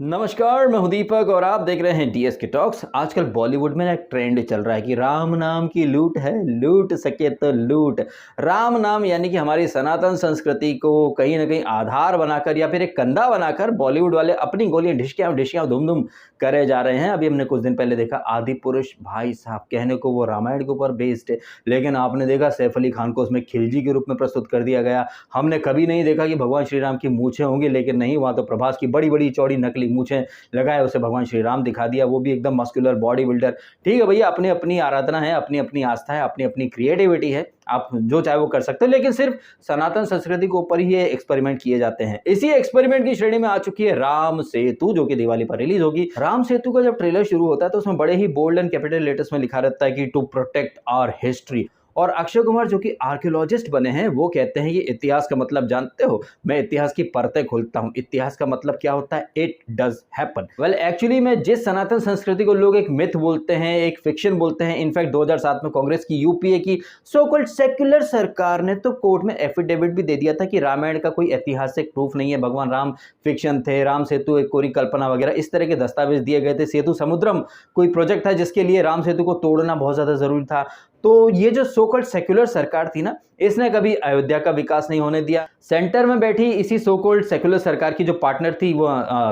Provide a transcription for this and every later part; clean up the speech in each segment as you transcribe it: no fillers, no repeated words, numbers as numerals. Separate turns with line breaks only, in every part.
नमस्कार, मैं हूं दीपक और आप देख रहे हैं डीएस के टॉक्स। आजकल बॉलीवुड में ना एक ट्रेंड चल रहा है कि राम नाम की लूट है, लूट सके तो लूट। राम नाम यानी कि हमारी सनातन संस्कृति को कहीं ना कहीं आधार बनाकर या फिर एक कंधा बनाकर बॉलीवुड वाले अपनी गोलियां ढिशकियां ढिशकियां धूम धूम करे जा रहे हैं। अभी हमने कुछ दिन पहले देखा आदि पुरुष, भाई साहब कहने को वो रामायण के ऊपर बेस्ड है, लेकिन आपने देखा सैफ अली खान को उसमें खिलजी के रूप में प्रस्तुत कर दिया गया। हमने कभी नहीं देखा कि भगवान श्री राम की मूछें होंगी, लेकिन नहीं, वहां तो प्रभास की बड़ी बड़ी चौड़ी नकली मूछें लगाए उसे भगवान श्री राम दिखा दिया, वो भी एकदम मस्कुलर बॉडी बिल्डर। ठीक है भैया, अपनी अपनी आराधना है, अपनी अपनी आस्था है, अपनी अपनी क्रिएटिविटी है, आप जो चाहे वो कर सकते हो, लेकिन सिर्फ सनातन संस्कृति के ऊपर ही ये एक्सपेरिमेंट किए जाते हैं। इसी एक्सपेरिमेंट की श्रेणी में आ चुकी है राम सेतु, जो कि दिवाली पर रिलीज होगी। राम सेतु का जब ट्रेलर शुरू होता है तो उसमें बड़े ही बोल्ड एंड कैपिटल लेटर्स में लिखा रहता है कि टू प्रोटेक्ट आवर हिस्ट्री। और अक्षय कुमार जो कि आर्कियोलॉजिस्ट बने हैं वो कहते हैं ये इतिहास का मतलब जानते हो, मैं इतिहास की परतें खोलता हूं। इतिहास का मतलब क्या होता है? It does happen. Well actually में जिस सनातन संस्कृति को लोग एक मिथ बोलते हैं, एक फिक्शन बोलते हैं, इनफैक्ट 2007 में कांग्रेस की यूपीए की सो कॉल्ड सेक्युलर सरकार ने तो कोर्ट में एफिडेविट भी दे दिया था कि रामायण का कोई ऐतिहासिक प्रूफ नहीं है, भगवान राम फिक्शन थे, राम सेतु एक कोरी कल्पना वगैरह इस तरह के दस्तावेज दिए गए थे। सेतु समुद्रम कोई प्रोजेक्ट था जिसके लिए राम सेतु को तोड़ना बहुत ज्यादा जरूरी था। तो ये जो सो कॉल्ड सेक्युलर सरकार थी ना, इसने कभी अयोध्या का विकास नहीं होने दिया। सेंटर में बैठी इसी सो कॉल्ड सेक्युलर सरकार की जो पार्टनर थी वो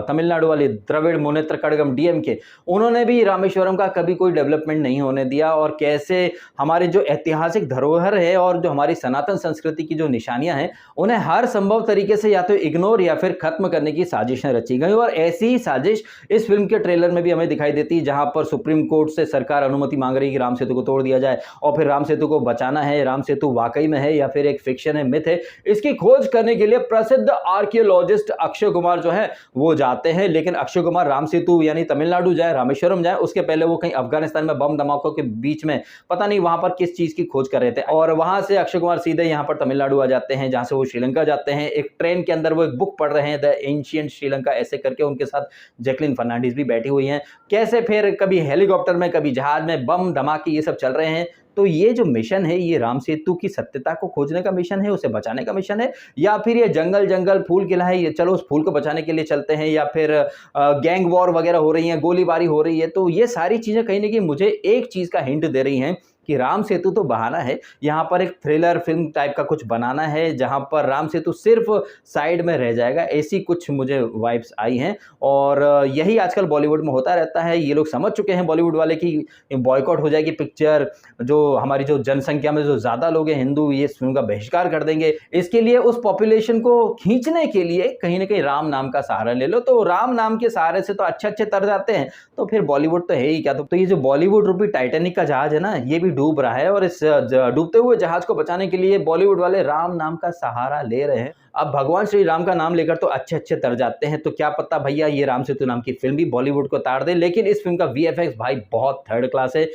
तमिलनाडु वाली द्रविड़ मुनेत्र कड़गम डीएमके, उन्होंने भी रामेश्वरम का कभी कोई डेवलपमेंट नहीं होने दिया। और कैसे हमारे जो ऐतिहासिक धरोहर है और जो हमारी सनातन संस्कृति की जो निशानियां हैं उन्हें हर संभव तरीके से या तो इग्नोर या फिर खत्म करने की साजिशें रची गई। और ऐसी ही साजिश इस फिल्म के ट्रेलर में भी हमें दिखाई देती है, जहां पर सुप्रीम कोर्ट से सरकार अनुमति मांग रही है कि राम सेतु को तोड़ दिया जाए और फिर राम सेतु को बचाना है। राम सेतु वाकई में है या फिर एक फिक्शन है, मिथ है, इसकी खोज करने के लिए प्रसिद्ध आर्कियोलॉजिस्ट अक्षय कुमार जो है वो जाते हैं। लेकिन अक्षय कुमार राम सेतु यानी तमिलनाडु जाए, रामेश्वरम जाए, उसके पहले वो कहीं अफगानिस्तान में बम धमाकों के बीच में पता नहीं वहां पर किस चीज की खोज कर रहे थे। और वहां से अक्षय कुमार सीधे यहां पर तमिलनाडु आ जाते हैं, जहां से वो श्रीलंका जाते हैं। एक ट्रेन के अंदर वो एक बुक पढ़ रहे हैं, द एंशिएंट श्रीलंका ऐसे करके, उनके साथ जैकलिन फर्नांडीज भी बैठी हुई हैं। कैसे फिर कभी हेलीकॉप्टर में, कभी जहाज में बम धमाके ये सब चल रहे हैं। तो ये जो मिशन है ये राम सेतु की सत्यता को खोजने का मिशन है, उसे बचाने का मिशन है, या फिर ये जंगल जंगल फूल खिला है, ये चलो उस फूल को बचाने के लिए चलते हैं, या फिर गैंग वॉर वगैरह हो रही है, गोलीबारी हो रही है। तो ये सारी चीजें कहीं ना कहीं मुझे एक चीज का हिंट दे रही हैं कि राम सेतु तो बहाना है, यहाँ पर एक थ्रिलर फिल्म टाइप का कुछ बनाना है जहां पर राम सेतु सिर्फ साइड में रह जाएगा, ऐसी कुछ मुझे वाइब्स आई हैं। और यही आजकल बॉलीवुड में होता रहता है। ये लोग समझ चुके हैं बॉलीवुड वाले कि बॉयकॉट हो जाएगी पिक्चर, जो हमारी जो जनसंख्या में जो ज्यादा लोग हैं हिंदू, ये इस फिल्म का बहिष्कार कर देंगे। इसके लिए उस पॉपुलेशन को खींचने के लिए कहीं ना कहीं राम नाम का सहारा ले लो। तो राम नाम के सहारे से तो अच्छे अच्छे तर जाते हैं, तो फिर बॉलीवुड तो है ही क्या। तो ये जो बॉलीवुड रूपी टाइटैनिक का जहाज है ना, ये भी डूब रहा है, और इस डूबते हुए जहाज को बचाने के लिए बॉलीवुड वाले राम नाम का सहारा ले रहे हैं। अब भगवान श्री राम का नाम लेकर तो अच्छे अच्छे तर जाते हैं, तो क्या पता भैया ये राम सेतु नाम की फिल्म भी बॉलीवुड को ताड़ दे। लेकिन इस फिल्म का वीएफएक्स भाई बहुत थर्ड क्लास है।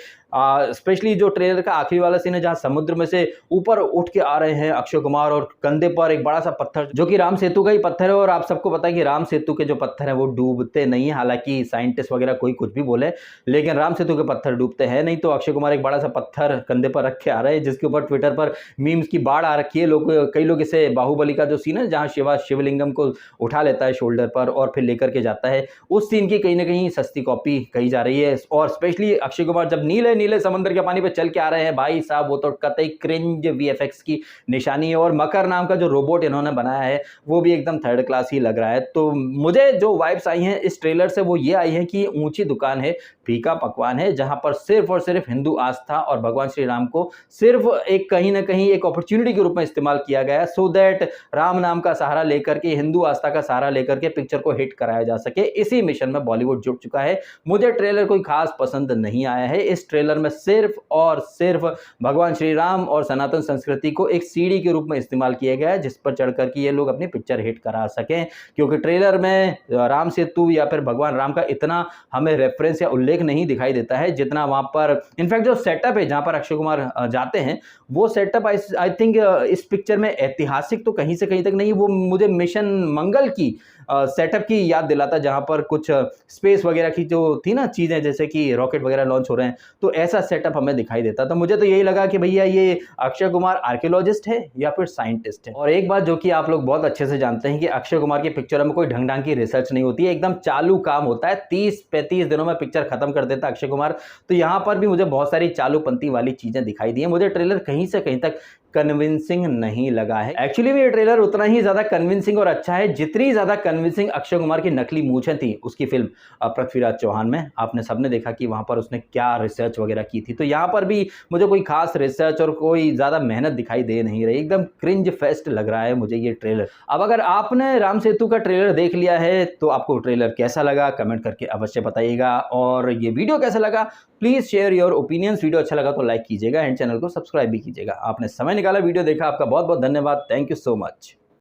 स्पेशली जो ट्रेलर का आखिरी वाला सीन है जहां समुद्र में से ऊपर उठ के आ रहे हैं अक्षय कुमार और कंधे पर एक बड़ा सा पत्थर जो कि राम सेतु का ही पत्थर है। और आप सबको पता है कि राम सेतु के जो पत्थर है वो डूबते नहीं है, हालांकि साइंटिस्ट वगैरह कोई कुछ भी बोले, लेकिन राम सेतु के पत्थर डूबते हैं नहीं। तो अक्षय कुमार एक बड़ा सा पत्थर कंधे पर रख के आ रहे हैं, जिसके ऊपर ट्विटर पर मीम्स की बाढ़ आ रखी है। कई लोग इसे बाहुबली का जो सीन है जहां शिवलिंगम को उठा लेता है शोल्डर पर और फिर लेकर के जाता है, उस सीन की कहीं ना कहीं सस्ती कॉपी कही जा रही है। और स्पेशली अक्षय कुमार जब नीले नीले समंदर के पानी पे चल के आ रहे हैं, भाई साहब वो तो कतई क्रिंज वीएफएक्स की निशानी है। और मकर नाम का जो रोबोट इन्होंने बनाया है वो भी एकदम थर्ड क्लास ही लग रहा है। तो मुझे जो वाइब्स आई हैं इस ट्रेलर से वो ये आई है कि ऊंची दुकान है, फीका पकवान है, जहां पर सिर्फ और सिर्फ हिंदू आस्था और भगवान श्री राम को सिर्फ एक कहीं ना कहीं एक अपॉर्चुनिटी के रूप में इस्तेमाल किया गया है, सो दैट राम नाम का सहारा लेकर के, हिंदू आस्था का सहारा लेकर के पिक्चर को हिट कराया जा सके। इसी मिशन में बॉलीवुड जुट चुका है। मुझे ट्रेलर कोई खास पसंद नहीं आया है। इस ट्रेलर में सिर्फ और सिर्फ भगवान श्री राम और सनातन संस्कृति को एक सीढ़ी के रूप में इस्तेमाल किया गया है, जिस पर चढ़कर के ये लोग अपनी पिक्चर हिट करा सकें। क्योंकि ट्रेलर में राम सेतु या फिर भगवान राम का इतना हमें रेफरेंस या उल्लेख नहीं दिखाई देता है, जितना वहां पर इनफैक्ट जो सेटअप है जहां पर अक्षय कुमार जाते हैं वो सेटअप आई थिंक इस पिक्चर में ऐतिहासिक तो कहीं से कहीं तक नहीं, वो मुझे मिशन मंगल की सेटअप की याद दिलाता, जहाँ पर कुछ स्पेस वगैरह की जो थी ना चीज़ें, जैसे कि रॉकेट वगैरह लॉन्च हो रहे हैं, तो ऐसा सेटअप हमें दिखाई देता। तो मुझे तो यही लगा कि भैया ये अक्षय कुमार आर्कियोलॉजिस्ट है या फिर साइंटिस्ट है। और एक बात जो कि आप लोग बहुत अच्छे से जानते हैं कि अक्षय कुमार की पिक्चरों में कोई ढंग-ढंग की रिसर्च नहीं होती है, एकदम चालू काम होता है, 30-35 दिनों में पिक्चर खत्म कर देता है अक्षय कुमार। तो यहाँ पर भी मुझे बहुत सारी चालूपंथी वाली चीज़ें दिखाई दी हैं। मुझे ट्रेलर कहीं से कहीं तक कन्विंसिंग नहीं लगा है। एक्चुअली में ये ट्रेलर उतना ही ज़्यादा कन्विंसिंग और अच्छा है जितनी ज़्यादा कन्विंसिंग अक्षय कुमार की नकली मूंछें थी उसकी फिल्म पृथ्वीराज चौहान में। आपने सबने देखा कि वहाँ पर उसने क्या रिसर्च वगैरह की थी। तो यहाँ पर भी मुझे कोई खास रिसर्च और कोई ज़्यादा मेहनत दिखाई दे नहीं रही, एकदम क्रिंज फेस्ट लग रहा है मुझे ये ट्रेलर। अब अगर आपने राम सेतु का ट्रेलर देख लिया है तो आपको ट्रेलर कैसा लगा कमेंट करके अवश्य बताइएगा, और ये वीडियो कैसा लगा please share your opinions. Video अच्छा लगा तो लाइक कीजिएगा एंड चैनल को सब्सक्राइब भी कीजिएगा। आपने समय निकाला, वीडियो देखा, आपका बहुत बहुत धन्यवाद। Thank you so much.